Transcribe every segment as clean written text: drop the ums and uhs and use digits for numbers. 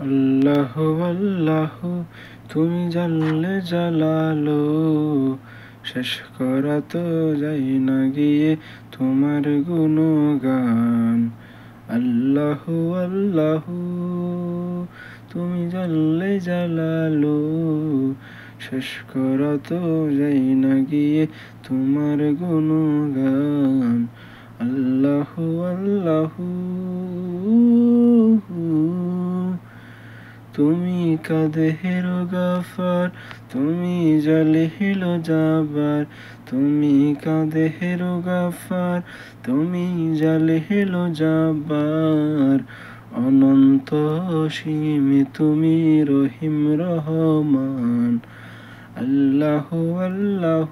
আল্লাহ আল্লাহ তুমি জানলে জালালো, শেষ করা তো যাই না গিয়ে তোমার গুণগান। আল্লাহ আল্লাহ তুমি জানলে জালালো, শেষ করা তো যাই না গিয়ে তোমার গুণগান। আল্লাহ আল্লাহ তুমি কাদেহের গাফার, তুমি জালিহিল জাবার। তুমি কাদেহের গাফার, তুমি জালিহিল জাবার। অনন্ত অসীমে তুমি রহিম রহমান। আল্লাহ আল্লাহ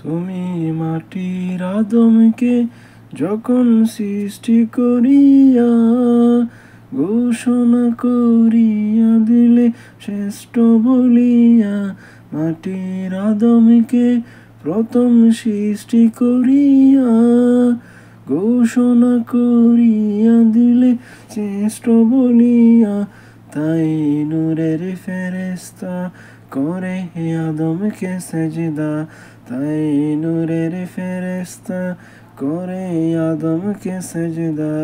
তুমি মাটির আদমকে যখন সৃষ্টি করিয়া ঘোষণা করিয়া দিলে শ্রেষ্ঠ বলিয়া। মাটির আদমকে প্রথম সৃষ্টি করিয়া ঘোষণা করিয়া দিলে শ্রেষ্ঠ বলিয়া। তাই নূরের ফেরেশতা করে আদমকে সেজদা। তাই নূরের ফেরেশতা করে আদমকে সেজদা।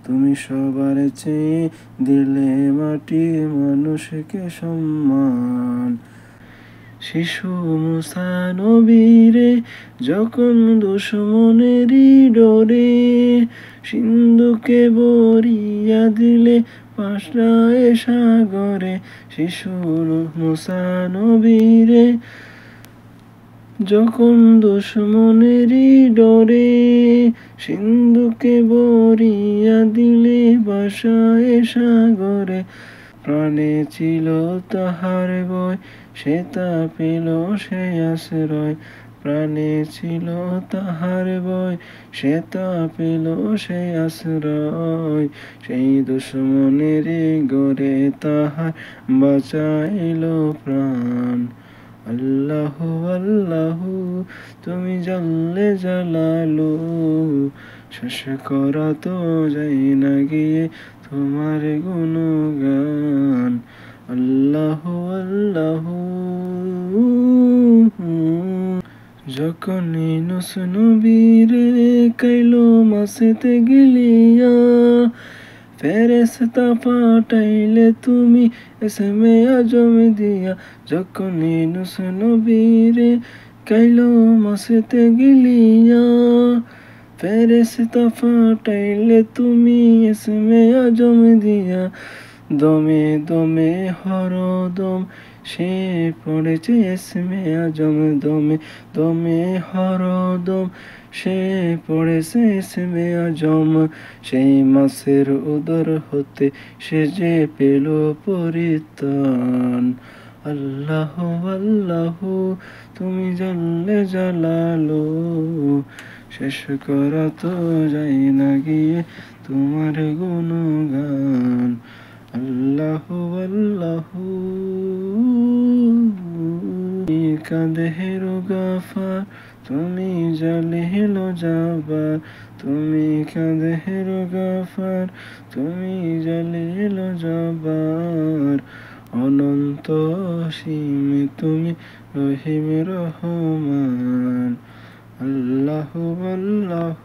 তুমি সবার চেয়ে দিলে মাটি মানুষকে সম্মান। শিশু মুসা নবীরে যখন দুশমনেরই ডরে সিন্ধুকে বরিয়া দিলে পাশরায় সাগরে। শিশু মুসা নবীরে যখন দুশমনেরই ডরে সিন্ধুকে বরিয়া দিলে ভাষায় সাগরে। প্রাণে ছিল তাহার ভয়, সে তা পেল সে আশ্রয়। প্রাণে ছিল তাহার ভয়, সে তা পেল সে আশ্রয়। সেই দুশমনের গরে তাহার বাঁচাইল প্রাণ। আল্লাহ আল্লাহ তুমি জানলে জালালো, শেষ করা তো যাই না গিয়ে তোমার গুণগান। আল্লাহ আল্লাহ যখন ইউনূস নবীরে কাইলো মাছেতে গিলিয়া ফেরেশতা পাঠাইলে তুমি এসমে আজম দিয়া। যখন ইউনূস নবীরে কাইলো মাছেতে গিলিয়া ফেরেশতা পাঠাইলে তুমি এসমে আজম দিয়া। দমে দমে হরদম সে পড়েছে এসমে আজম। দমে দমে হরদম সে পড়েছে এসমে আজম। সেই মাছের উদর হতে সে যে পেল পরিত্রাণ। আল্লাহ আল্লাহ তুমি জানলে জালালো, শেষ করা তো যাই না গিয়ে তোমার গুণগান। আল্লাহ আল্লাহ কাদেহের গাফার, তুমি জালিহিল জাবার। তুমি কাদেহের গাফার, তুমি জালিহিল জাবার। অনন্ত অসীমে তুমি রহিম রহমান। আল্লাহ আল্লাহ